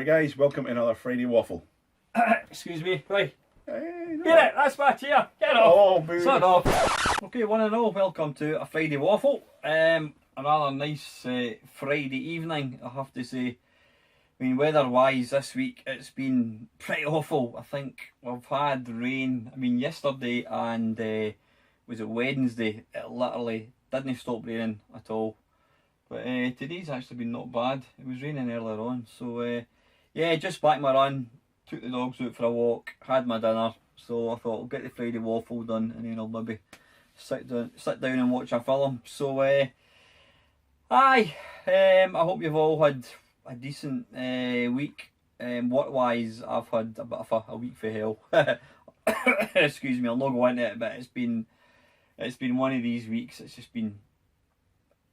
Right guys, welcome to another Friday Waffle. Excuse me, right. Hey, no. Get it, that's my chair. Get off. Oh, boo. Shut off. Okay, one and all, welcome to a Friday Waffle. Another nice Friday evening, I have to say. I mean, weather-wise this week, it's been pretty awful. I think we've had rain. I mean, yesterday and was it Wednesday, it literally didn't stop raining at all. But today's actually been not bad. It was raining earlier on. So, yeah, just back my run. Took the dogs out for a walk, had my dinner. So I thought I'll get the Friday Waffle done and then I'll maybe sit down and watch a film. So, I hope you've all had a decent week. Work-wise, I've had a bit of a week for hell. Excuse me, I'll not go into it, but it's been one of these weeks. It's just been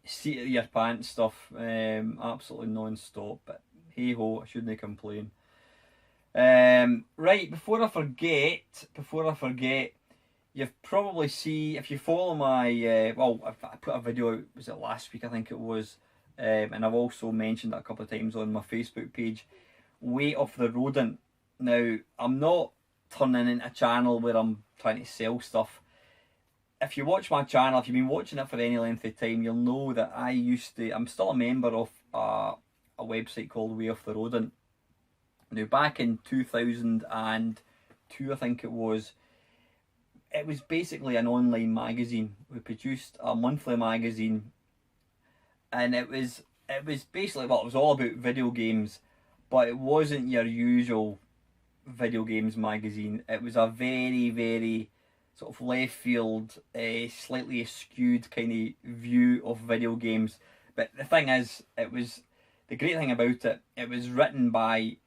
seat of your pants stuff, absolutely non-stop. But hey ho, I shouldn't complain. Right, before I forget, you've probably seen, if you follow my well, I put a video out, was it last week I think it was, and I've also mentioned it a couple of times on my Facebook page, Weight of the Rodent. Now, I'm not turning into a channel where I'm trying to sell stuff. If you watch my channel, if you've been watching it for any length of time, you'll know that I'm still a member of a website called Way of the Rodent. Now, back in 2002, I think it was basically an online magazine. We produced a monthly magazine, and it was basically, well, it was all about video games, but it wasn't your usual video games magazine. It was a very, very sort of left field, slightly skewed kind of view of video games. But the thing is, the great thing about it, it was written by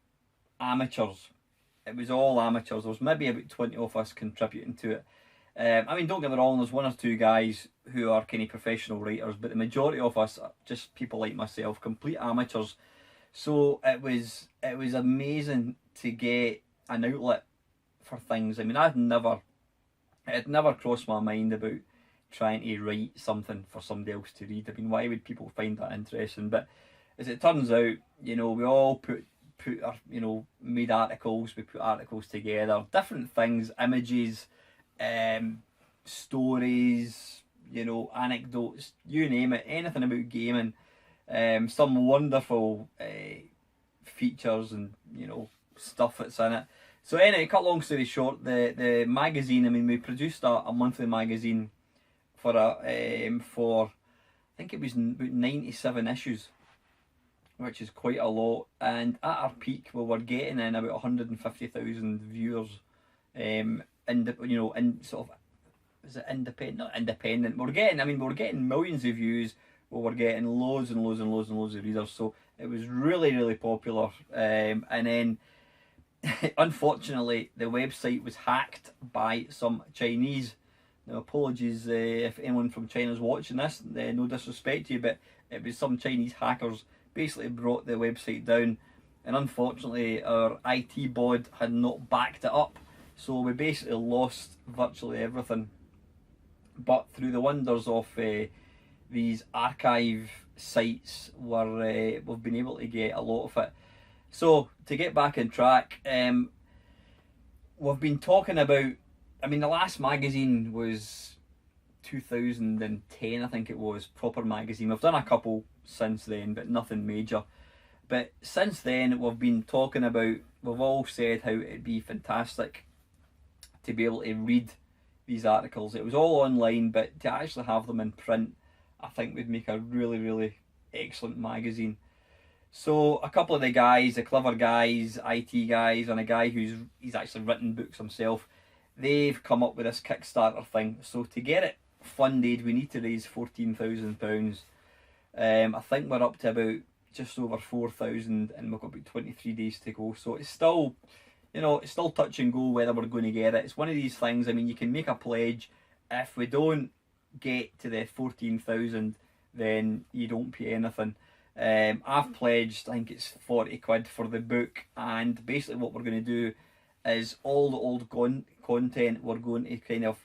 amateurs. It was all amateurs. There was maybe about 20 of us contributing to it. I mean, don't get me wrong, there's one or two guys who are kind of professional writers, but the majority of us are just people like myself, complete amateurs. So it was amazing to get an outlet for things. I mean, it had never crossed my mind about trying to write something for somebody else to read. I mean, why would people find that interesting? But as it turns out, you know, we all put our, you know, made articles, we put articles together, different things, images, stories, you know, anecdotes, you name it, anything about gaming, some wonderful features and, you know, stuff that's in it. So anyway, cut long story short, the magazine, I mean, we produced a monthly magazine for I think it was about 97 issues, which is quite a lot. And at our peak, we were getting in about 150,000 viewers, in sort of, is it independent? Not independent. We were getting millions of views. We were getting loads and loads and loads and loads of readers. So it was really, really popular. And then, unfortunately, the website was hacked by some Chinese. Now, apologies if anyone from China's watching this. No disrespect to you, but it was some Chinese hackers basically brought the website down, and unfortunately, our IT bod had not backed it up. So we basically lost virtually everything. But through the wonders of these archive sites, we've been able to get a lot of it. So to get back on track, we've been talking about, I mean, the last magazine was 2010, I think it was, proper magazine. We've done a couple since then, but nothing major. But since then, we've been talking about, we've all said how it'd be fantastic to be able to read these articles. It was all online, but to actually have them in print, I think would make a really, really excellent magazine. So a couple of the guys, the clever guys, IT guys, and a guy he's actually written books himself, they've come up with this Kickstarter thing. So to get it funded, we need to raise £14,000. I think we're up to about just over 4,000, and we've got about 23 days to go. So it's still, you know, it's still touch and go whether we're going to get it. It's one of these things. I mean, you can make a pledge. If we don't get to the 14,000, then you don't pay anything. I've pledged, I think it's 40 quid for the book, and basically what we're going to do is all the old content, we're going to kind of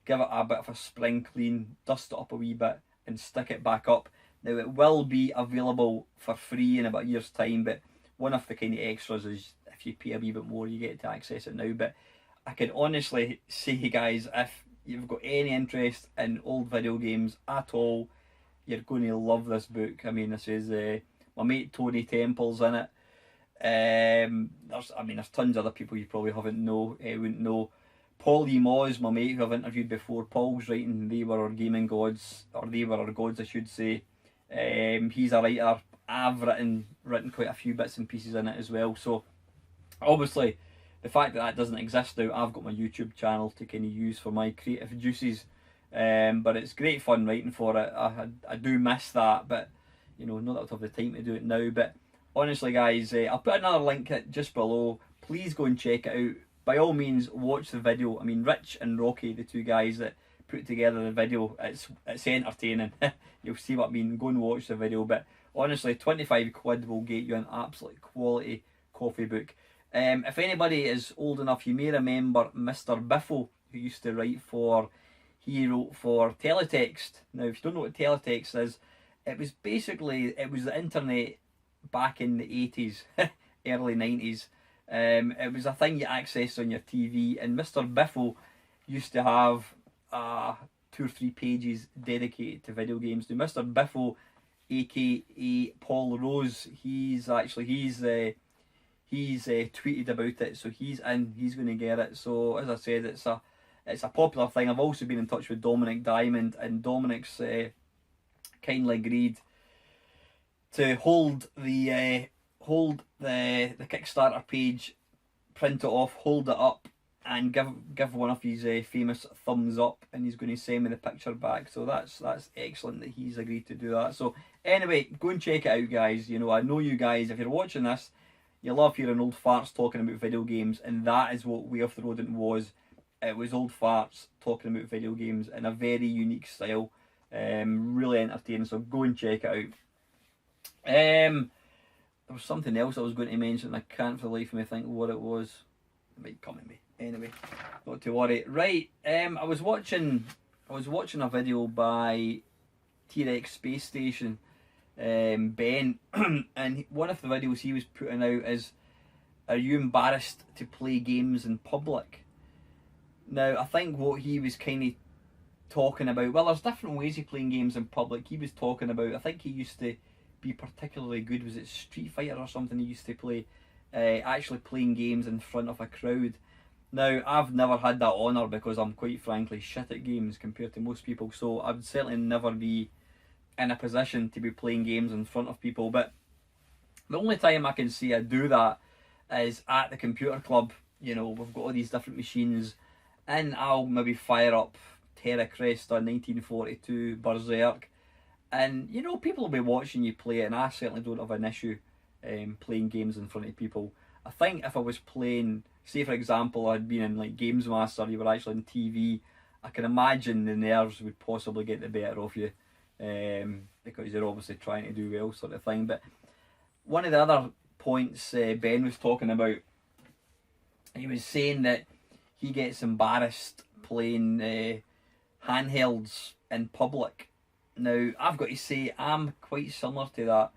give it a bit of a spring clean, dust it up a wee bit, and stick it back up. Now, it will be available for free in about a year's time, but one of the kind of extras is if you pay a wee bit more, you get to access it now. But I can honestly say, guys, if you've got any interest in old video games at all, you're going to love this book. I mean, this is my mate Tony Temple's in it. There's tons of other people you probably wouldn't know. Paul E. Moz, my mate who I've interviewed before, Paul's writing They Were Our Gaming Gods, or They Were Our Gods I should say. He's a writer. I've written quite a few bits and pieces in it as well. So obviously the fact that doesn't exist now, I've got my YouTube channel to kind of use for my creative juices. But it's great fun writing for it. I do miss that, but you know, not that I have the time to do it now. But honestly, guys, I'll put another link just below. Please go and check it out. By all means, watch the video. I mean, Rich and Rocky, the two guys that put together the video, it's entertaining. You'll see what I mean. Go and watch the video. But honestly, 25 quid will get you an absolute quality coffee book. If anybody is old enough, you may remember Mr. Biffle, who used to write for, he wrote for Teletext. Now, if you don't know what Teletext is, it was the internet back in the 80s, early 90s. It was a thing you accessed on your TV, and Mr. Biffle used to have 2 or 3 pages dedicated to video games. Now, Mr. Biffle, aka Paul Rose, he's tweeted about it, so he's going to get it. So as I said, it's a popular thing. I've also been in touch with Dominic Diamond, and Dominic's kindly agreed to hold the Kickstarter page, print it off, hold it up, and give one of his famous thumbs up, and he's going to send me the picture back. So that's excellent that he's agreed to do that. So anyway, go and check it out, guys. You know, I know you guys, if you're watching this, you love hearing old farts talking about video games, and that is what Way of the Rodent was. It was old farts talking about video games in a very unique style. Really entertaining, so go and check it out. There was something else I was going to mention, I can't for the life of me think what it was. It might come at me. Anyway, not to worry. Right, I was watching a video by T-Rex Space Station, Ben, and one of the videos he was putting out is, are you embarrassed to play games in public? Now, I think what he was kind of talking about, well, there's different ways of playing games in public. He was talking about, I think he used to be particularly good, was it Street Fighter or something he used to play, actually playing games in front of a crowd. Now, I've never had that honour because I'm quite frankly shit at games compared to most people, so I would certainly never be in a position to be playing games in front of people. But the only time I can see I do that is at the computer club. You know, we've got all these different machines, and I'll maybe fire up Terra Cresta 1942 Berserk, and you know, people will be watching you play it, and I certainly don't have an issue playing games in front of people. I think if I was playing, say for example, I'd been in like Games Master, you were actually on TV, I can imagine the nerves would possibly get the better of you, because you're obviously trying to do well, sort of thing. But one of the other points Ben was talking about, he was saying that he gets embarrassed playing handhelds in public. Now, I've got to say, I'm quite similar to that.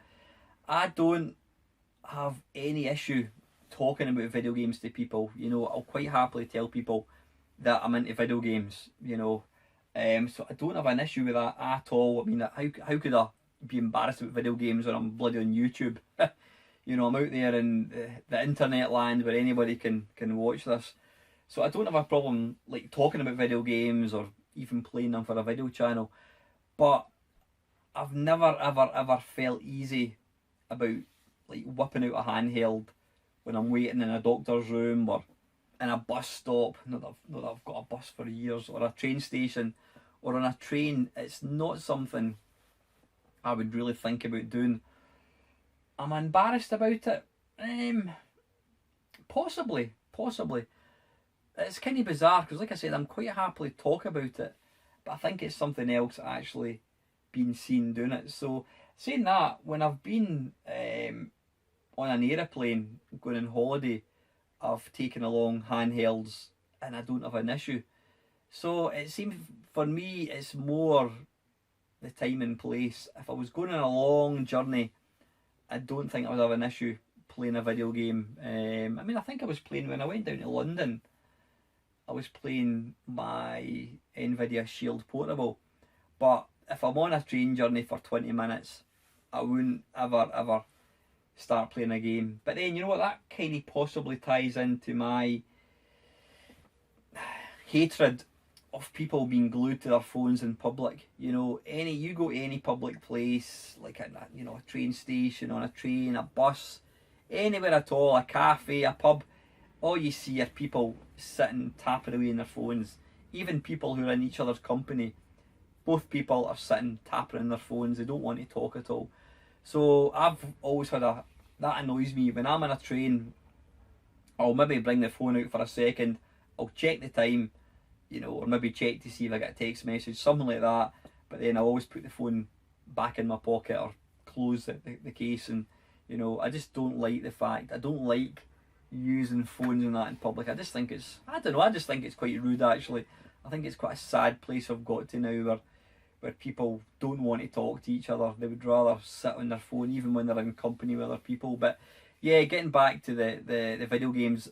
I don't have any issue talking about video games to people. You know, I'll quite happily tell people that I'm into video games, you know. So I don't have an issue with that at all. I mean, how could I be embarrassed about video games when I'm bloody on YouTube? You know, I'm out there in the internet land where anybody can watch this. So I don't have a problem like talking about video games or even playing them for a video channel. But I've never ever felt easy about like whipping out a handheld when I'm waiting in a doctor's room or in a bus stop. Not that I've got a bus for years, or a train station, or on a train. It's not something I would really think about doing. Am I embarrassed about it? Possibly. It's kind of bizarre because, like I said, I'm quite happily talk about it, but I think it's something else actually being seen doing it. So saying that, when I've been on an aeroplane going on holiday, I've taken along handhelds and I don't have an issue. So it seems for me it's more the time and place. If I was going on a long journey, I don't think I would have an issue playing a video game. I mean, I think I was playing when I went down to London. I was playing my Nvidia Shield Portable. But if I'm on a train journey for 20 minutes, I wouldn't ever start playing a game. But then, you know what, that kind of possibly ties into my hatred of people being glued to their phones in public. You know, you go to any public place, like a train station, on a train, a bus, anywhere at all, a cafe, a pub, all you see are people sitting tapping away on their phones. Even people who are in each other's company, both people are sitting tapping on their phones. They don't want to talk at all. So I've always had that annoys me. When I'm on a train, I'll maybe bring the phone out for a second, I'll check the time, or maybe check to see if I get a text message, something like that. But then I always put the phone back in my pocket or close the case. And I just don't like the fact, I don't like using phones and that in public. I just think it's, I don't know, I just think it's quite rude actually. I think it's quite a sad place I've got to now where people don't want to talk to each other. They would rather sit on their phone even when they're in company with other people. But yeah, getting back to the video games,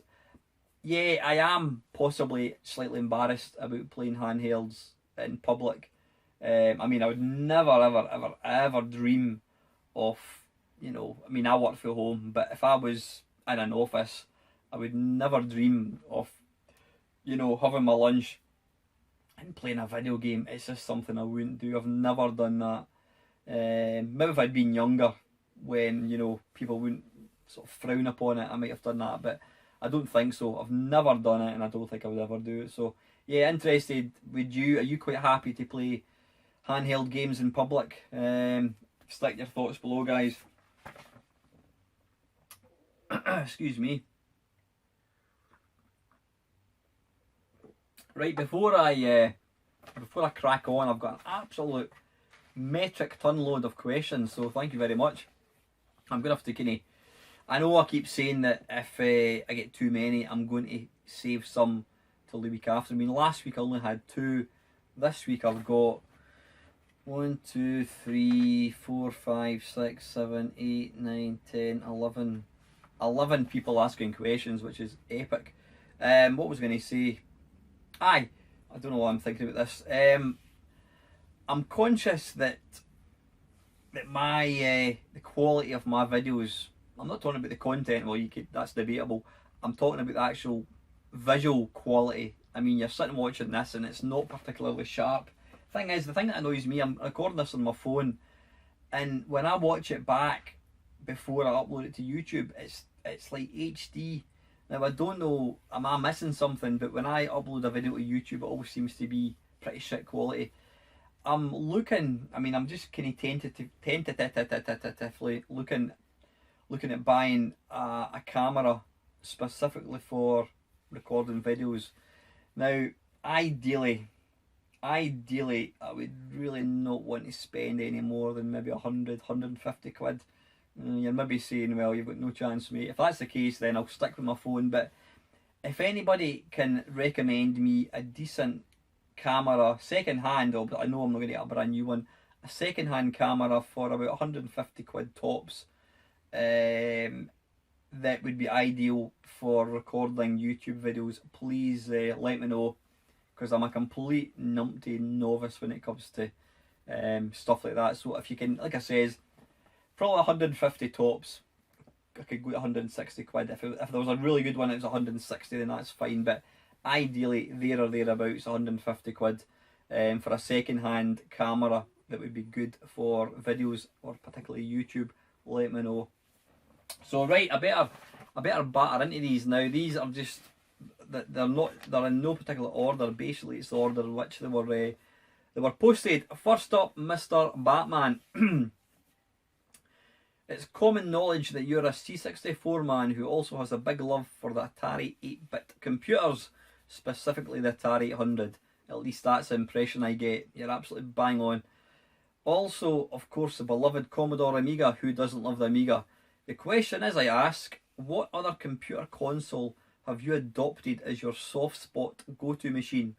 yeah, I am possibly slightly embarrassed about playing handhelds in public. I mean, I would never, ever dream of, I mean, I work from home, but if I was in an office, I would never dream of, having my lunch and playing a video game. It's just something I wouldn't do. I've never done that. Maybe if I'd been younger, when, people wouldn't sort of frown upon it, I might have done that, but I don't think so. I've never done it, and I don't think I would ever do it. So yeah, interested. Would you? Are you quite happy to play handheld games in public? Stick your thoughts below, guys. Excuse me. Right, before I crack on, I've got an absolute metric ton load of questions. So thank you very much. I'm gonna have to I know I keep saying that if I get too many, I'm going to save some till the week after. I mean, last week I only had 2. This week I've got 1, 2, 3, 4, 5, 6, 7, 8, 9, 10, 11. 11 people asking questions, which is epic. What was I going to say? I don't know why I'm thinking about this. I'm conscious that my the quality of my videos, I'm not talking about the content, well, that's debatable. I'm talking about the actual visual quality. I mean, you're sitting watching this and it's not particularly sharp. Thing is, the thing that annoys me, I'm recording this on my phone, and when I watch it back before I upload it to YouTube, it's like HD. Now I don't know, am I missing something? But when I upload a video to YouTube, it always seems to be pretty shit quality. I'm looking, I mean, I'm just kind of tentatively looking at buying a camera specifically for recording videos. Now, ideally, I would really not want to spend any more than maybe 100, 150 quid. You're maybe saying, well, you've got no chance, mate. If that's the case, then I'll stick with my phone. But if anybody can recommend me a decent camera, second hand, but I know I'm not going to get a brand new one, a second hand camera for about 150 quid tops, that would be ideal for recording YouTube videos, please let me know, because I'm a complete numpty novice when it comes to stuff like that. So if you can, like I says, probably 150 tops. I could go to 160 quid. If there was a really good one, it was 160, then that's fine. But ideally, there or thereabouts, 150 quid for a second-hand camera that would be good for videos or particularly YouTube. Let me know. So right, I better batter into these now. These are just they're in no particular order. Basically, it's the order in which they were posted. First up, Mr. Batman. It's common knowledge that you're a C64 man who also has a big love for the Atari 8-bit computers, specifically the Atari 800. At least that's the impression I get. You're absolutely bang on. Also, of course, the beloved Commodore Amiga. Who doesn't love the Amiga? The question is, I ask, what other computer console have you adopted as your soft spot go-to machine?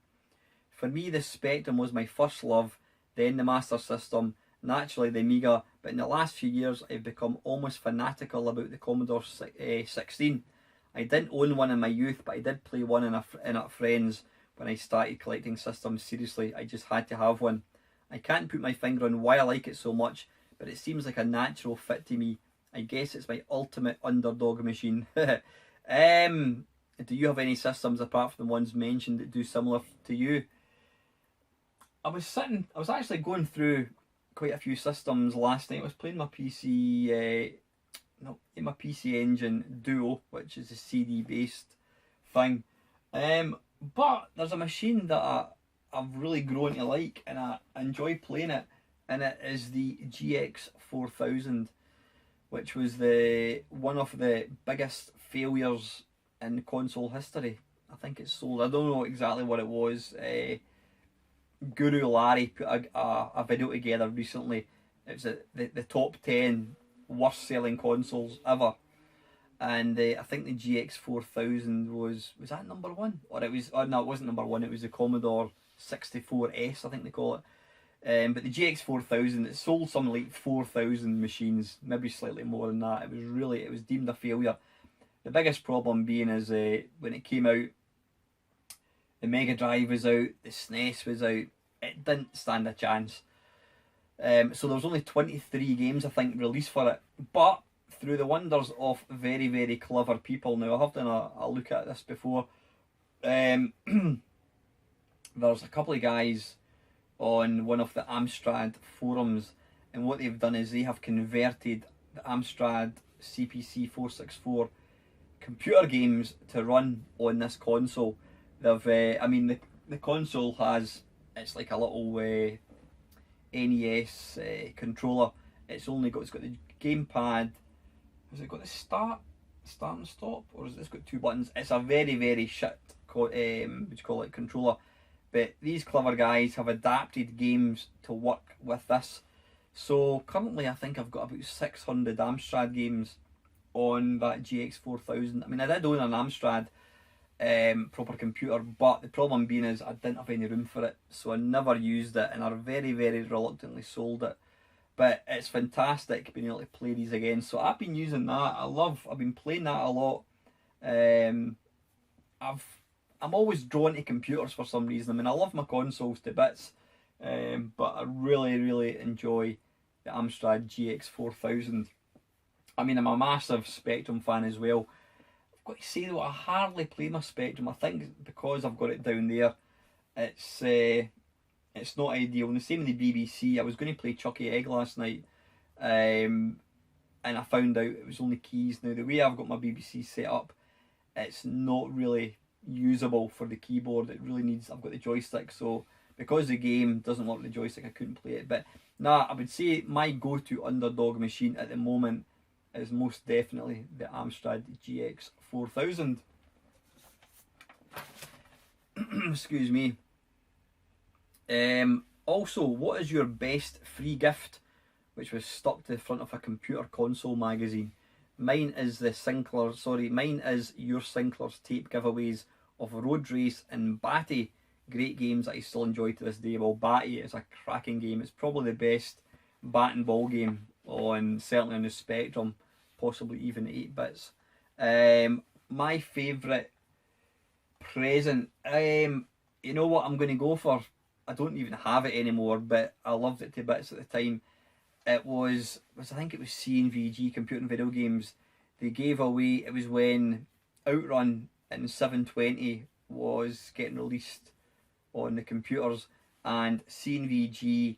For me, the Spectrum was my first love, then the Master System, naturally the Amiga, but in the last few years I've become almost fanatical about the Commodore 16. I didn't own one in my youth, but I did play one in at friends when I started collecting systems seriously. I just had to have one. I can't put my finger on why I like it so much, but it seems like a natural fit to me. I guess it's my ultimate underdog machine. Do you have any systems apart from the ones mentioned that do similar to you? I was actually going through quite a few systems last night. I was playing my PC, my PC Engine Duo, which is a CD based thing. But there's a machine that I've really grown to like, and I enjoy playing it, and it is the GX 4000, which was one of the biggest failures in console history. I think it's sold, I don't know exactly what it was. Guru Larry put a video together recently. It was the top 10 worst selling consoles ever, and I think the GX 4000 was that number one, or it was, oh no, it wasn't number one, it was the Commodore 64S, I think they call it. But the GX 4000, it sold something like 4,000 machines, maybe slightly more than that. It was deemed a failure. The biggest problem being is when it came out, the Mega Drive was out, the SNES was out, it didn't stand a chance. So there was only 23 games, I think, released for it. But through the wonders of very, very clever people, now I have done a look at this before, there's a couple of guys on one of the Amstrad forums, and what they've done is they have converted the Amstrad CPC 464 computer games to run on this console. They've, the console it's like a little NES controller. It's got the gamepad. Has it got the start and stop, or has it got two buttons? It's a very, very shit controller. But these clever guys have adapted games to work with this. So currently I think I've got about 600 Amstrad games on that GX 4000. I mean, I did own an Amstrad proper computer, but the problem being is I didn't have any room for it, so I never used it, and I very, very reluctantly sold it. But it's fantastic being able to play these again. So I've been using that. I've been playing that a lot. I'm always drawn to computers for some reason. I mean, I love my consoles to bits, but I really, really enjoy the Amstrad GX 4000. I mean, I'm a massive Spectrum fan as well. I've got to say though, I hardly play my Spectrum. I think because I've got it down there, it's not ideal. And the same with the BBC. I was going to play Chucky Egg last night, and I found out it was only keys. Now the way I've got my BBC set up, it's not really usable for the keyboard. It really needs, I've got the joystick, so because the game doesn't work with the joystick, I couldn't play it. But nah, I would say my go-to underdog machine at the moment is most definitely the Amstrad GX 4000. Excuse me. Also, what is your best free gift which was stuck to the front of a computer console magazine? Mine is your Sinclair's tape giveaways of Road Race and Batty. Great games that I still enjoy to this day. Well, Batty is a cracking game. It's probably the best bat and ball game certainly on the Spectrum, possibly even 8 bits. My favourite present, you know what I'm going to go for? I don't even have it anymore, but I loved it to bits at the time. It was I think it was C&VG, Computer and Video Games. They gave away, it was when Outrun in 720 was getting released on the computers, and C&VG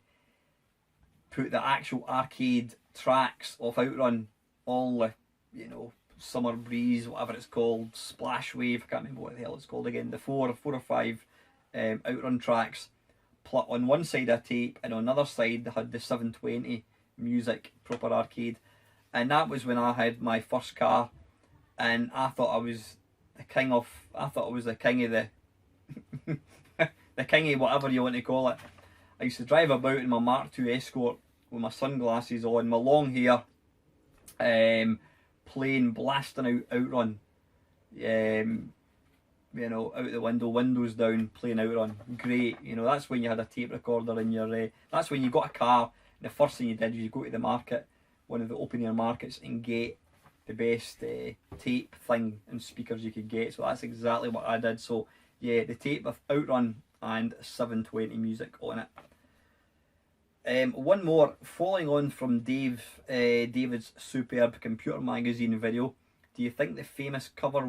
put the actual arcade tracks of Outrun, all the, Summer Breeze, whatever it's called, Splash Wave, I can't remember what the hell it's called again, the four or five Outrun tracks on one side of tape, and on another side they had the 720 music, proper arcade. And that was when I had my first car, and I thought I was the king of the the king of whatever you want to call it. I used to drive about in my Mark II Escort with my sunglasses on, my long hair, blasting out Outrun, out the window, windows down, playing Outrun. Great, that's when you had a tape recorder in your, that's when you got a car, the first thing you did was you go to the market, one of the open air markets, and get the best tape thing and speakers you could get. So that's exactly what I did. So yeah, the tape with Outrun and 720 music on it. One more, following on from David's superb computer magazine video. Do you think the famous cover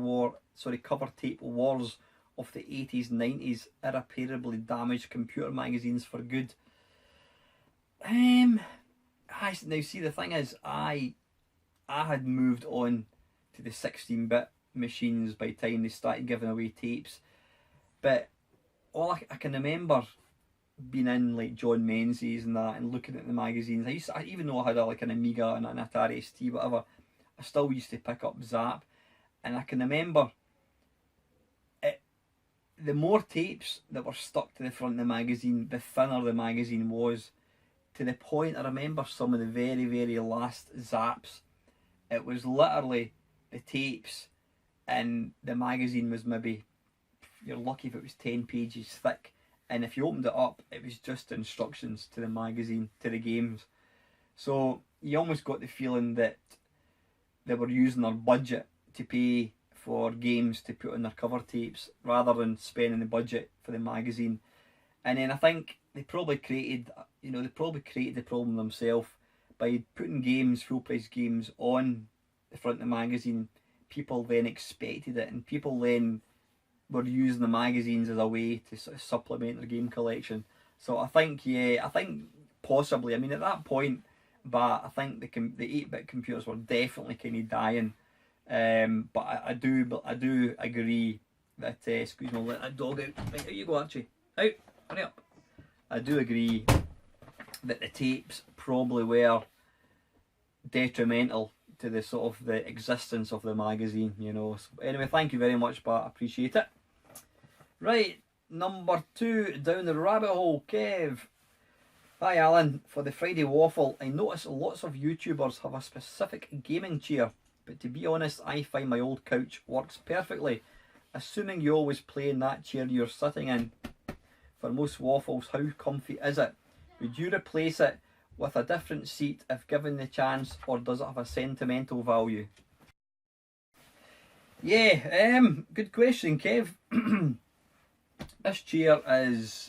tape wars of the 80s, 90s irreparably damaged computer magazines for good? Now see, the thing is, I had moved on to the 16-bit machines by the time they started giving away tapes. But all I can remember being in like John Menzies and that, and looking at the magazines. Even though I had like an Amiga and an Atari ST, whatever, I still used to pick up Zap, and I can remember the more tapes that were stuck to the front of the magazine, the thinner the magazine was. To the point, I remember some of the very, very last Zaps, it was literally the tapes, and the magazine was maybe, you're lucky if it was 10 pages thick, and if you opened it up, it was just instructions to the magazine, to the games. So you almost got the feeling that they were using their budget to pay for games to put on their cover tapes, rather than spending the budget for the magazine. And then I think they probably created the problem themselves by putting games, full price games, on the front of the magazine. People then expected it, and people then were using the magazines as a way to sort of supplement their game collection. So I think possibly, I mean at that point, but I think the 8-bit computers were definitely kind of dying. But I do agree that excuse me, I'll let that dog out. Right, out you go, Archie. Out, hurry up. I do agree that the tapes probably were detrimental to the sort of the existence of the magazine, you know. So anyway, thank you very much, but I appreciate it. Right, number 2, down the rabbit hole, Kev. Hi Alan, for the Friday Waffle, I notice lots of YouTubers have a specific gaming chair, but to be honest, I find my old couch works perfectly. Assuming you always play in that chair you're sitting in, for most waffles, how comfy is it? Would you replace it with a different seat if given the chance, or does it have a sentimental value? Yeah, good question, Kev. This chair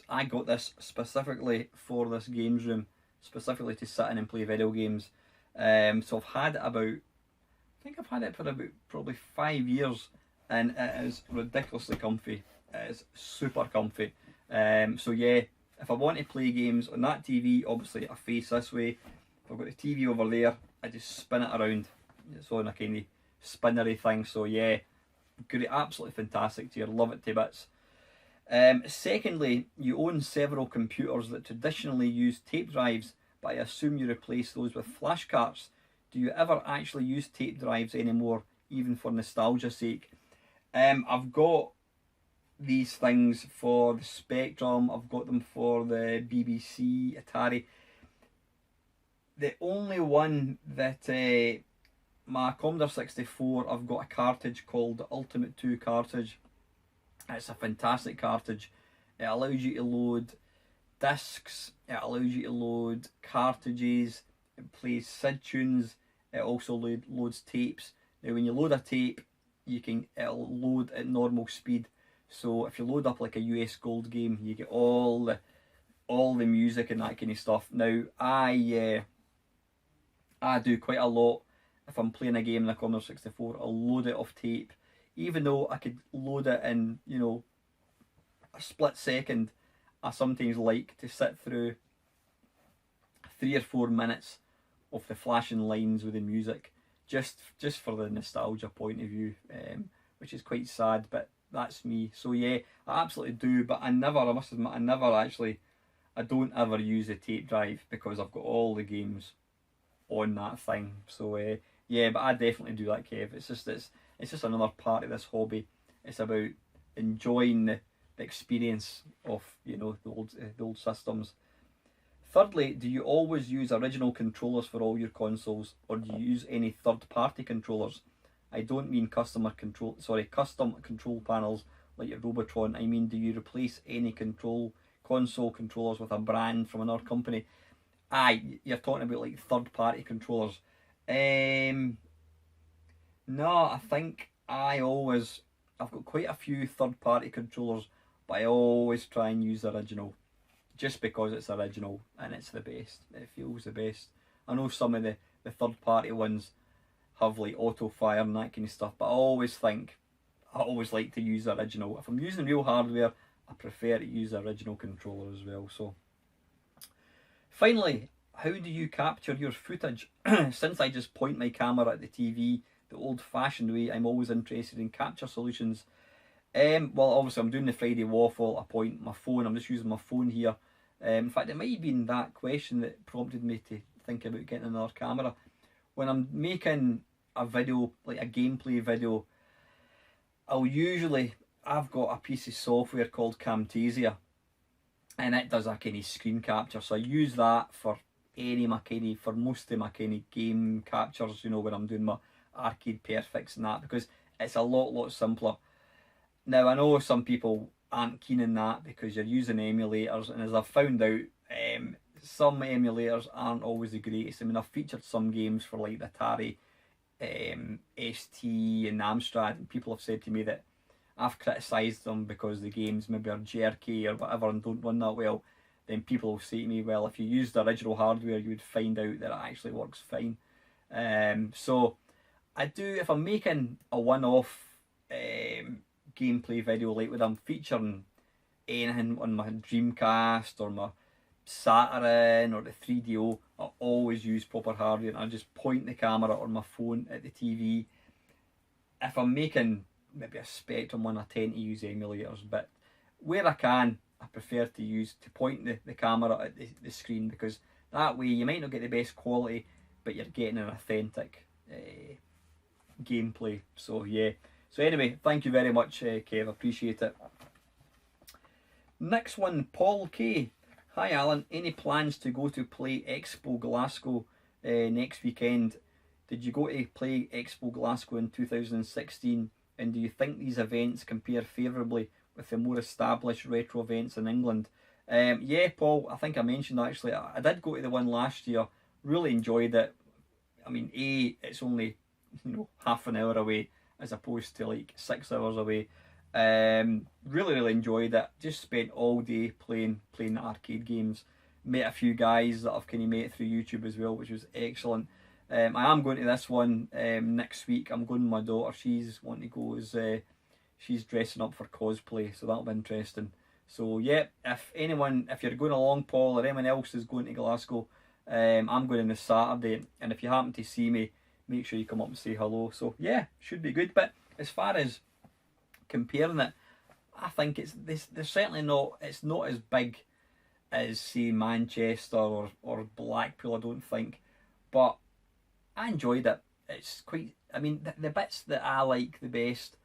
I got this specifically for this games room, specifically to sit in and play video games. So I've had it for about probably 5 years, and it is ridiculously comfy. It is super comfy. So yeah, if I want to play games on that TV, obviously I face this way. If I've got the TV over there, I just spin it around. It's on a kind of spinnery thing. So yeah, great, absolutely fantastic chair. Love it to bits. Secondly, you own several computers that traditionally use tape drives, but I assume you replace those with flash carts. Do you ever actually use tape drives anymore, even for nostalgia's sake? I've got these things for the Spectrum, I've got them for the BBC, Atari. The only one that my Commodore 64, I've got a cartridge called the Ultimate 2 cartridge. It's a fantastic cartridge. It allows you to load discs, it allows you to load cartridges, it plays SID tunes, it also loads tapes. Now when you load a tape, it'll load at normal speed. So if you load up like a US Gold game, you get all the music and that kind of stuff. Now I do quite a lot. If I'm playing a game in the Commodore 64, I'll load it off tape. Even though I could load it in, you know, a split second, I sometimes like to sit through 3 or 4 minutes of the flashing lines with the music, just for the nostalgia point of view, which is quite sad, but that's me. So yeah, I absolutely do, but I must admit, I don't ever use a tape drive because I've got all the games on that thing. So yeah, but I definitely do that, Kev. It's just another part of this hobby. It's about enjoying the experience of, you know, the old systems. Thirdly, do you always use original controllers for all your consoles, or do you use any third-party controllers? I don't mean custom control panels like your Robotron. I mean, do you replace any console controllers with a brand from another company? Aye, you're talking about like third party controllers. Um, no, I think I've got quite a few third party controllers, but I always try and use the original, just because it's original and it's the best. It feels the best. I know some of the third party ones have like auto fire and that kind of stuff, but I always like to use the original. If I'm using real hardware, I prefer to use the original controller as well. So finally, how do you capture your footage? Since I just point my camera at the TV the old fashioned way, I'm always interested in capture solutions. Well, obviously I'm doing the Friday Waffle, I point my phone, I'm just using my phone here. In fact, it might have been that question that prompted me to think about getting another camera. When I'm making a video, like a gameplay video, I've got a piece of software called Camtasia, and it does a kind of screen capture. So I use that for for most of my kind of game captures, you know, when I'm doing my arcade perfects and that, because it's a lot simpler. Now I know some people aren't keen on that because you're using emulators, and as I've found out, some emulators aren't always the greatest. I mean, I've featured some games for like the Atari ST and Amstrad, and people have said to me that I've criticised them because the games maybe are jerky or whatever and don't run that well. Then people will say to me, well, if you used the original hardware, you would find out that it actually works fine. So I do, if I'm making a one-off gameplay video, like when I'm featuring anything on my Dreamcast or my Saturn or the 3DO, I always use proper hardware, and I just point the camera or my phone at the TV. If I'm making maybe a Spectrum one, I tend to use emulators, but where I can, I prefer to point the camera at the screen, because that way you might not get the best quality, but you're getting an authentic gameplay. So yeah. So anyway, thank you very much, Kev. Appreciate it. Next one, Paul K. Hi Alan, any plans to go to play Expo Glasgow next weekend? Did you go to play Expo Glasgow in 2016? And do you think these events compare favourably with the more established retro events in England? Yeah, Paul, I think I mentioned actually, I did go to the one last year, really enjoyed it. I mean, it's only, you know, half an hour away as opposed to like 6 hours away. Really enjoyed it. Just spent all day playing arcade games. Met a few guys that I've kind of met through YouTube as well, which was excellent. I am going to this one next week. I'm going with my daughter. She's wanting to go as she's dressing up for cosplay, so that'll be interesting. So yeah, if you're going along, Paul, or anyone else is going to Glasgow, I'm going on this Saturday, and if you happen to see me, make sure you come up and say hello. So yeah, should be good. But as far as comparing it, I think there's certainly not, it's not as big as say Manchester or Blackpool, I don't think, but I enjoyed it. It's quite, I mean, the bits that I like the best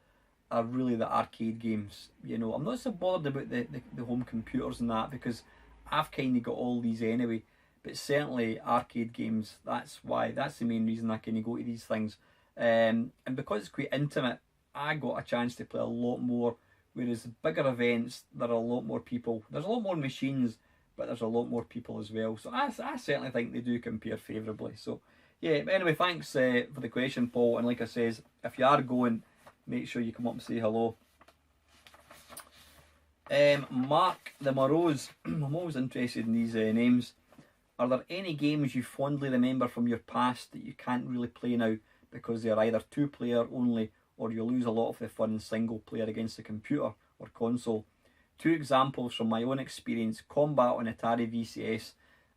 are really the arcade games. You know, I'm not so bothered about the home computers and that, because I've kind of got all these anyway. But certainly arcade games, that's the main reason I kind of go to these things. And because it's quite intimate, I got a chance to play a lot more. Whereas bigger events, there are a lot more people. There's a lot more machines, but there's a lot more people as well. So I certainly think they do compare favourably. So yeah, but anyway, thanks for the question, Paul. And like I says, if you are going, make sure you come up and say hello. Mark the Morose. I'm always interested in these names. Are there any games you fondly remember from your past that you can't really play now because they're either two-player only, or you lose a lot of the fun single player against the computer or console? Two examples from my own experience: Combat on Atari VCS.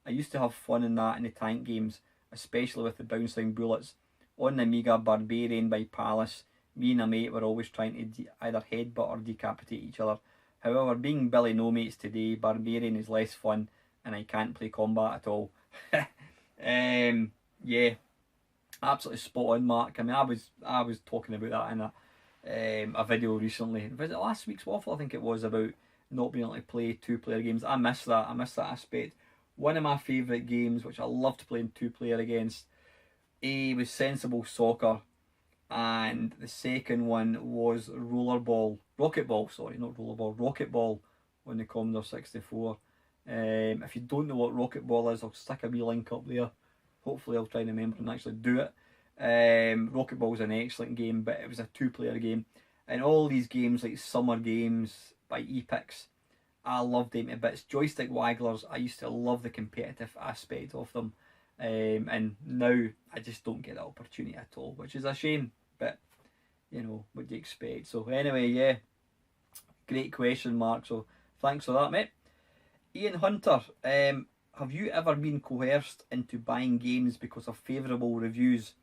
I used to have fun in that, in the tank games, especially with the bouncing bullets. On the Amiga, Barbarian by Palace. Me and a mate were always trying to either headbutt or decapitate each other. However, being Billy No Mates today, Barbarian is less fun, and I can't play Combat at all. Yeah, absolutely spot on, Mark. I mean, I was talking about that in a video recently. Was it last week's Waffle? I think it was, about not being able to play two-player games. I miss that. I miss that aspect. One of my favourite games, which I loved playing two-player against, was Sensible Soccer, and the second one was Rocketball on the Commodore 64. If you don't know what Rocket Ball is, I'll stick a wee link up there. Hopefully I'll try and remember and actually do it. Rocket Ball is an excellent game, but it was a 2-player game. And all these games, like Summer Games by Epix, I loved them to bits. Joystick Wagglers, I used to love the competitive aspect of them. And now I just don't get that opportunity at all, which is a shame, but you know, what do you expect? So anyway, yeah, great question, Mark, so thanks for that, mate. Ian Hunter, have you ever been coerced into buying games because of favourable reviews?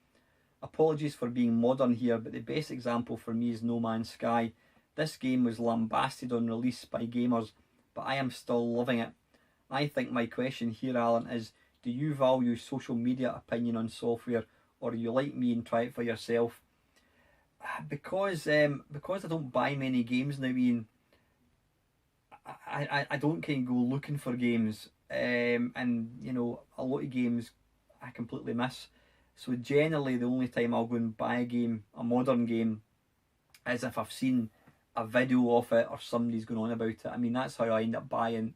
Apologies for being modern here, but the best example for me is No Man's Sky. This game was lambasted on release by gamers, but I am still loving it. I think my question here, Alan, is do you value social media opinion on software, or are you like me and try it for yourself? Because I don't buy many games now, Ian, I don't kind of go looking for games, and you know, a lot of games I completely miss. So generally the only time I'll go and buy a game, a modern game, is if I've seen a video of it or somebody's going on about it. I mean, that's how I end up buying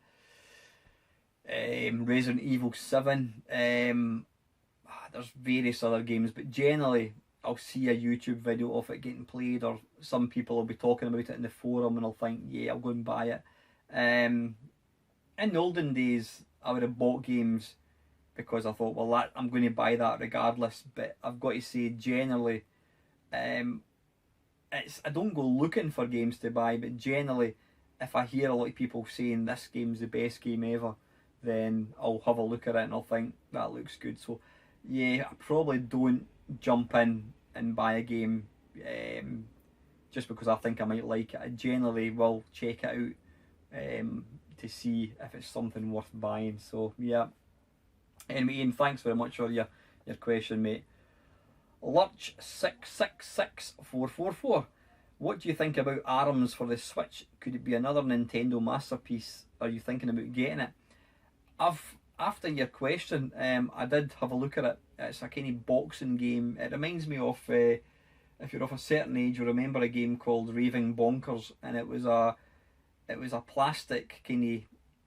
Resident Evil 7. There's various other games, but generally I'll see a YouTube video of it getting played, or some people will be talking about it in the forum, and I'll think, yeah, I'll go and buy it. In the olden days, I would have bought games because I thought, well, I'm going to buy that regardless. But I've got to say, generally, I don't go looking for games to buy, but generally, if I hear a lot of people saying this game's the best game ever, then I'll have a look at it and I'll think that looks good. So yeah, I probably don't jump in and buy a game just because I think I might like it. I generally will check it out to see if it's something worth buying. So yeah. Anyway, Ian, thanks very much for your question, mate. Lurch 666444. What do you think about ARMS for the Switch? Could it be another Nintendo masterpiece? Are you thinking about getting it? After your question, I did have a look at it. It's a kind of boxing game. It reminds me of, if you're of a certain age, you'll remember a game called Raving Bonkers, and it was a plastic kind of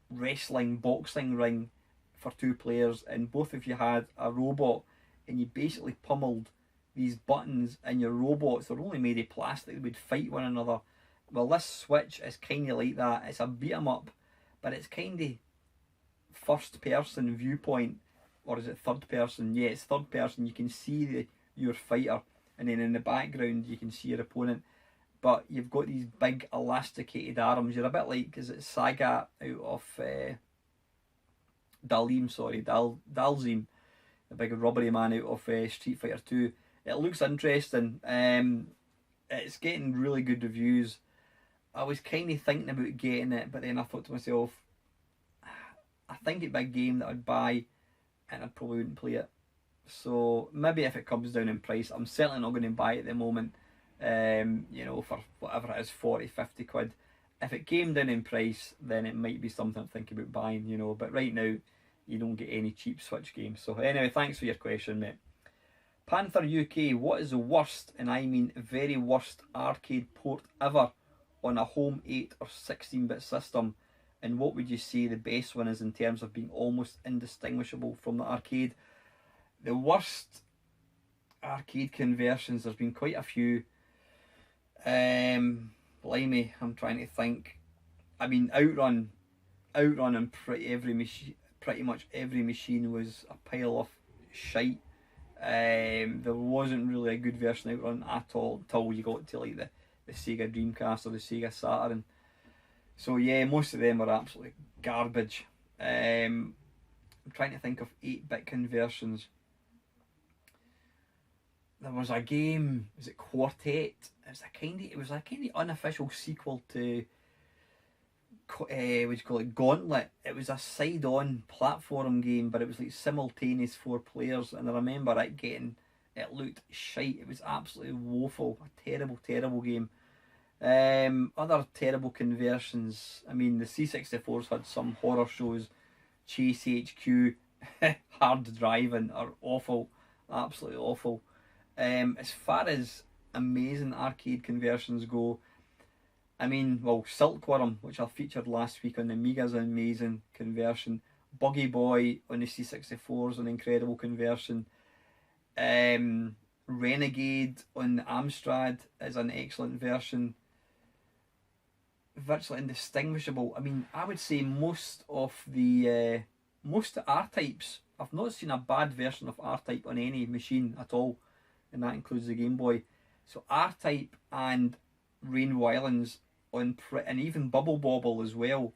wrestling boxing ring for 2 players, and both of you had a robot, and you basically pummeled these buttons, and your robots, they're only made of plastic, they would fight one another. Well, this Switch is kind of like that. It's a beat 'em up, but it's kind of first person viewpoint, or is it third person? Yeah, it's third person. You can see your fighter, and then in the background you can see your opponent, but you've got these big elasticated arms. You're a bit like, is it Sagat out of Dalzim, the big rubbery man out of Street Fighter 2. It looks interesting. It's getting really good reviews. I was kind of thinking about getting it, but then I thought to myself, I think it'd be a game that I'd buy and I probably wouldn't play it. So maybe if it comes down in price, I'm certainly not going to buy it at the moment. You know, for whatever it is, 40, 50 quid. If it came down in price, then it might be something I'm thinking about buying, you know. But right now, you don't get any cheap Switch games. So anyway, thanks for your question, mate. Panther UK, what is the worst, and I mean very worst, arcade port ever on a home 8 or 16-bit system? And what would you say the best one is in terms of being almost indistinguishable from the arcade? The worst arcade conversions, there's been quite a few. Blimey, I'm trying to think. I mean, Outrun on pretty much every machine was a pile of shite. There wasn't really a good version of Outrun at all until you got to like the Sega Dreamcast or the Sega Saturn. So yeah, most of them were absolutely garbage. I'm trying to think of 8-bit conversions. There was a game, was it Quartet? It was a kind of unofficial sequel to what do you call it, Gauntlet. It was a side-on platform game, but it was like simultaneous 4 players, and I remember it looked shite. It was absolutely woeful, a terrible game. Other terrible conversions, I mean, the C64s had some horror shows. Chase HQ, Hard Driving are awful, absolutely awful. As far as amazing arcade conversions go, I mean, well, Silkworm, which I featured last week on the Amiga, is an amazing conversion. Buggy Boy on the C64 is an incredible conversion. Renegade on the Amstrad is an excellent version. Virtually indistinguishable. I mean, I would say most of the R-types, I've not seen a bad version of R-type on any machine at all, and that includes the Game Boy. So R-type and Rainbow Islands and even Bubble Bobble as well,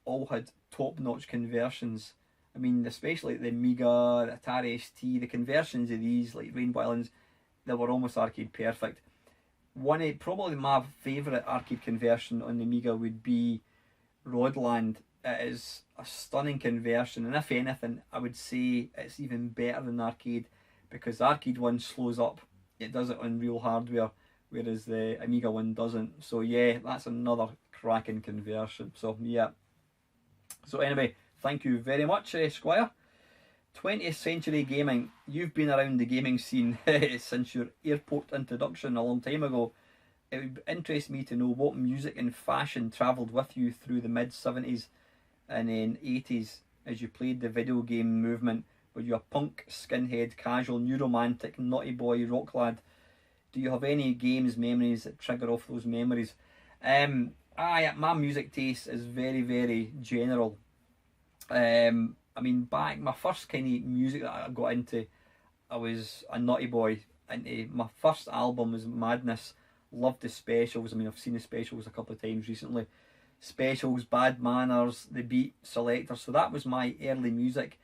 all had top-notch conversions. I mean, especially the Amiga, the Atari ST, the conversions of these, like Rainbow Islands, they were almost arcade perfect. Probably my favourite arcade conversion on the Amiga would be Rodland. It is a stunning conversion, and if anything, I would say it's even better than the arcade, because the arcade one slows up. It does it on real hardware, whereas the Amiga one doesn't. So yeah, that's another cracking conversion. So yeah. So anyway, thank you very much, Squire. 20th Century Gaming. You've been around the gaming scene since your airport introduction a long time ago. It would interest me to know what music and fashion travelled with you through the mid-70s and then 80s as you played the video game movement. Were you a punk, skinhead, casual, new romantic, naughty boy, rock lad? Do you have any games memories that trigger off those memories? My music taste is very, very general. I mean, my first kind of music that I got into, I was a naughty boy. My first album was Madness. Loved the Specials. I mean, I've seen the Specials a couple of times recently. Specials, Bad Manners, The Beat, Selector. So that was my early music.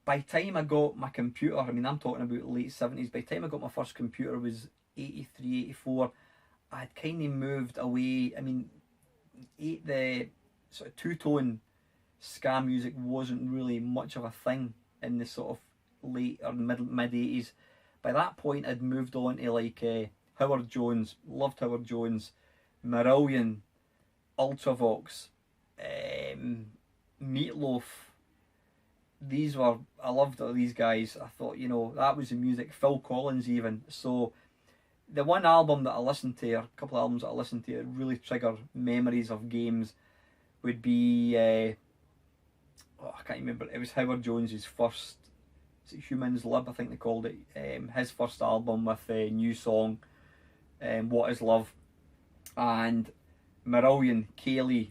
By the time I got my computer, I mean, I'm talking about late 70s. By the time I got my first computer, it was 83, 84. I'd kind of moved away. I mean, the sort of two-tone ska music wasn't really much of a thing in the sort of late or mid 80s. By that point, I'd moved on to like Howard Jones. Loved Howard Jones, Marillion, Ultravox, Meatloaf. I loved all these guys. I thought, that was the music. Phil Collins even. So the one album that I listened to, or a couple of albums that I listened to that really trigger memories of games would be I can't remember. It was Howard Jones's first, is it Humans Lib, I think they called it. His first album with a new song, What Is Love, and Marillion, Kaylee,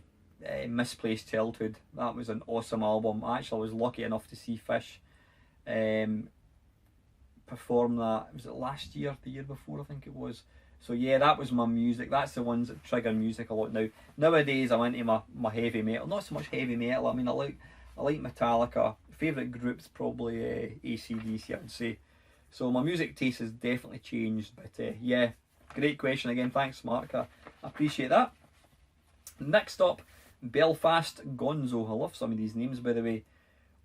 Misplaced Childhood. That was an awesome album. I actually was lucky enough to see Fish perform that. Was it last year, the year before, I think it was. So yeah, that was my music. That's the ones that trigger music a lot now. Nowadays I'm into my heavy metal. Not so much heavy metal. I mean, I like Metallica. Favourite group's probably AC/DC, I would say. So my music taste has definitely changed. But yeah, great question again. Thanks, Mark. I appreciate that. Next up, Belfast Gonzo. I love some of these names, by the way.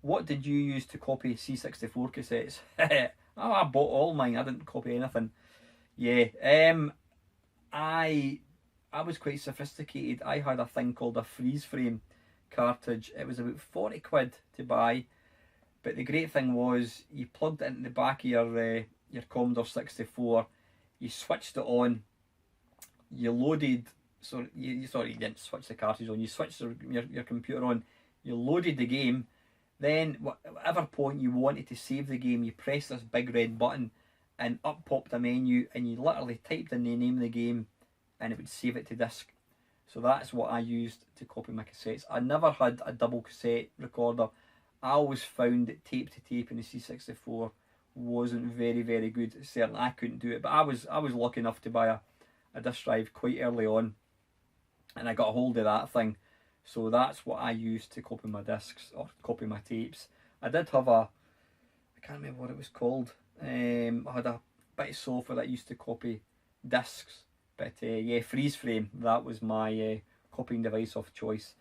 What did you use to copy C64 cassettes? I bought all mine. I didn't copy anything. Yeah. I was quite sophisticated. I had a thing called a freeze frame cartridge. It was about 40 quid to buy, but the great thing was you plugged it into the back of your Commodore 64, you switched it on, you loaded, you didn't switch the cartridge on, you switched your computer on, you loaded the game, then whatever point you wanted to save the game, you press this big red button and up popped a menu, and you literally typed in the name of the game and it would save it to disk. So that's what I used to copy my cassettes. I never had a double cassette recorder. I always found that tape to tape in the C64 wasn't very, very good. Certainly I couldn't do it, but I was lucky enough to buy a disc drive quite early on, and I got a hold of that thing. So that's what I used to copy my discs or copy my tapes. I did have I can't remember what it was called. I had a bit of software that used to copy discs. But yeah, freeze frame, that was my copying device of choice.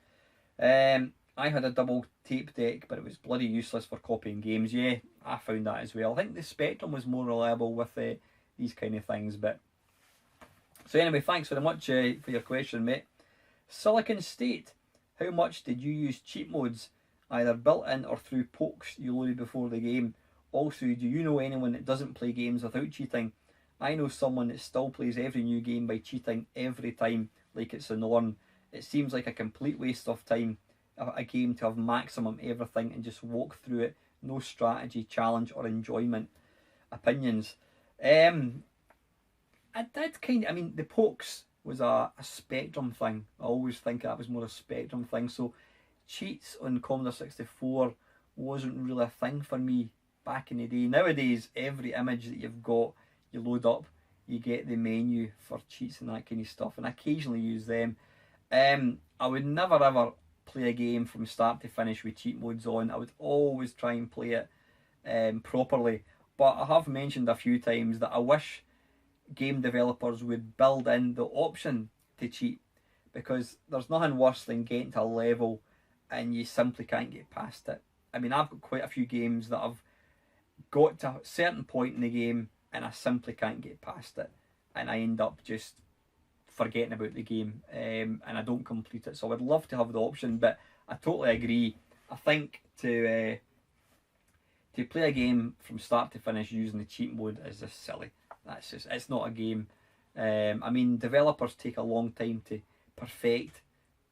I had a double tape deck, but it was bloody useless for copying games. Yeah, I found that as well. I think the Spectrum was more reliable with these kind of things. But so anyway, thanks very much for your question, mate. Silicon State, how much did you use cheat modes, either built in or through pokes you loaded before the game? Also, do you know anyone that doesn't play games without cheating? I know someone that still plays every new game by cheating every time like it's the norm. It seems like a complete waste of time, a game to have maximum everything and just walk through it. No strategy, challenge or enjoyment. Opinions. I did kind of, I mean, the pokes was a Spectrum thing. I always think that was more a Spectrum thing. So cheats on Commodore 64 wasn't really a thing for me back in the day. Nowadays, every image that you've got, you load up, you get the menu for cheats and that kind of stuff, and I occasionally use them. I would never ever play a game from start to finish with cheat modes on. I would always try and play it properly. But I have mentioned a few times that I wish game developers would build in the option to cheat, because there's nothing worse than getting to a level and you simply can't get past it. I mean, I've got quite a few games that I've got to a certain point in the game and I simply can't get past it, and I end up just forgetting about the game, and I don't complete it. So I would love to have the option, but I totally agree. I think to play a game from start to finish using the cheat mode is just silly. That's just, it's not a game. I mean, developers take a long time to perfect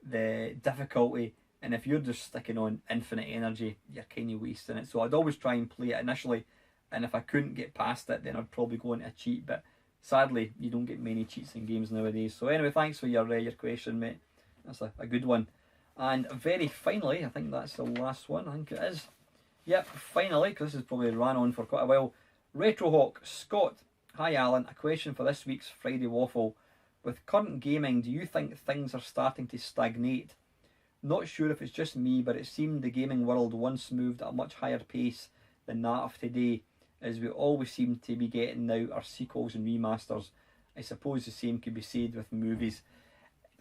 the difficulty, and if you're just sticking on infinite energy, you're kind of wasting it. So I'd always try and play it initially, and if I couldn't get past it, then I'd probably go into a cheat. But sadly, you don't get many cheats in games nowadays. So anyway, thanks for your question, mate. That's a good one. And very finally, I think that's the last one. I think it is. Yep, finally, because this has probably ran on for quite a while. Retrohawk Scott. Hi Alan, a question for this week's Friday Waffle. With current gaming, do you think things are starting to stagnate? Not sure if it's just me, but it seemed the gaming world once moved at a much higher pace than that of today, as we always seem to be getting now are sequels and remasters. I suppose the same could be said with movies.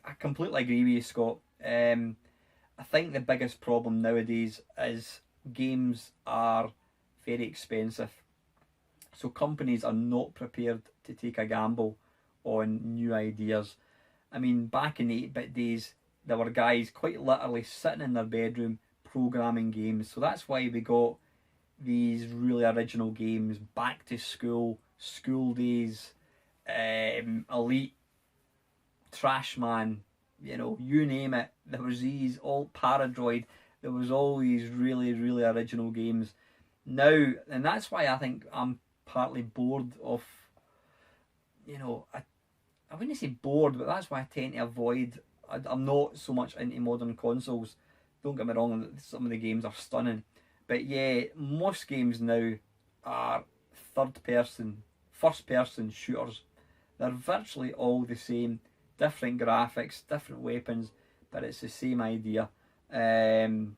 I completely agree with you, Scott. I think the biggest problem nowadays is games are very expensive. So companies are not prepared to take a gamble on new ideas. I mean, back in the 8-bit days, there were guys quite literally sitting in their bedroom programming games. So that's why we got these really original games, Back to School, School Days, Elite, Trash Man, you know, you name it. There was these, all Paradroid, there was all these really, really original games. Now, and that's why I think I'm partly bored of, you know, I wouldn't say bored, but that's why I tend to avoid. I'm not so much into modern consoles. Don't get me wrong, some of the games are stunning. But yeah, most games now are first person shooters. They're virtually all the same. Different graphics, different weapons, but it's the same idea. Don't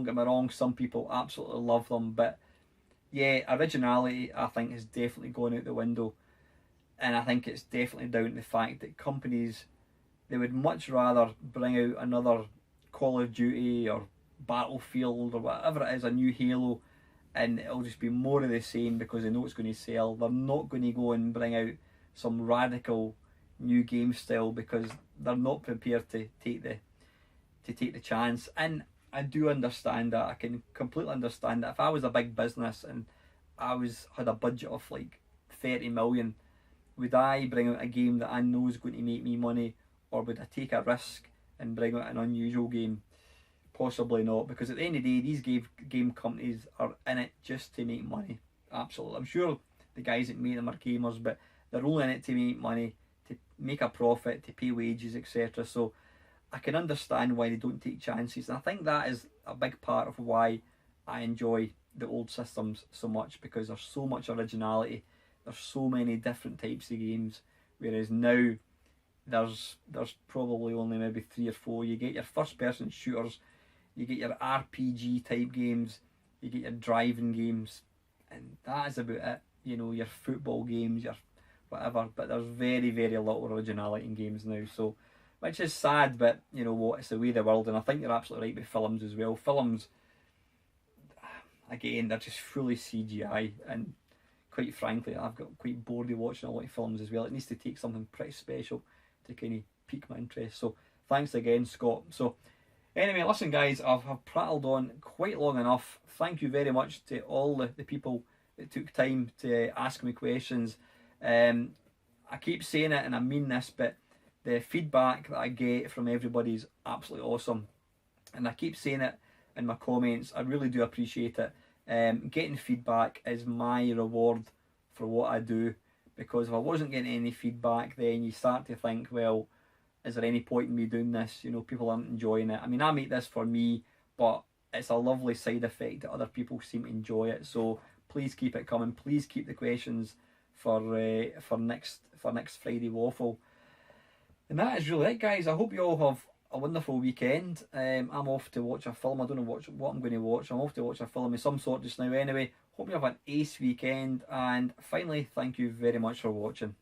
get me wrong, some people absolutely love them, but yeah, originality I think has definitely gone out the window. And I think it's definitely down to the fact that companies, they would much rather bring out another Call of Duty or Battlefield or whatever it is, a new Halo, and it'll just be more of the same because they know it's going to sell. They're not going to go and bring out some radical new game style because they're not prepared to take the chance. And I do understand that. I can completely understand that. If I was a big business and I had a budget of like 30 million, would I bring out a game that I know is going to make me money, or would I take a risk and bring out an unusual game? Possibly not, because at the end of the day, these game companies are in it just to make money. Absolutely. I'm sure the guys that make them are gamers, but they're only in it to make money, to make a profit, to pay wages, etc. So I can understand why they don't take chances, and I think that is a big part of why I enjoy the old systems so much, because there's so much originality, there's so many different types of games, whereas now there's probably only maybe 3 or 4. You get your first person shooters, you get your RPG type games, you get your driving games, and that is about it. You know, your football games, your whatever, but there's very, very little originality in games now, so, which is sad, but you know what, it's the way of the world. And I think you're absolutely right with films as well. Films, again, they're just fully CGI, and quite frankly, I've got quite bored of watching a lot of films as well. It needs to take something pretty special to kind of pique my interest. So thanks again, Scott. So anyway, listen guys, I've prattled on quite long enough. Thank you very much to all the people that took time to ask me questions. I keep saying it and I mean this, but the feedback that I get from everybody is absolutely awesome. And I keep saying it in my comments, I really do appreciate it. Getting feedback is my reward for what I do, because if I wasn't getting any feedback, then you start to think, well, is there any point in me doing this? You know, people aren't enjoying it. I mean, I make this for me, but it's a lovely side effect that other people seem to enjoy it. So please keep it coming. Please keep the questions for next Friday Waffle. And that is really it, guys. I hope you all have a wonderful weekend. I'm off to watch a film. I don't know what I'm going to watch. I'm off to watch a film of some sort just now anyway. Hope you have an ace weekend. And finally, thank you very much for watching.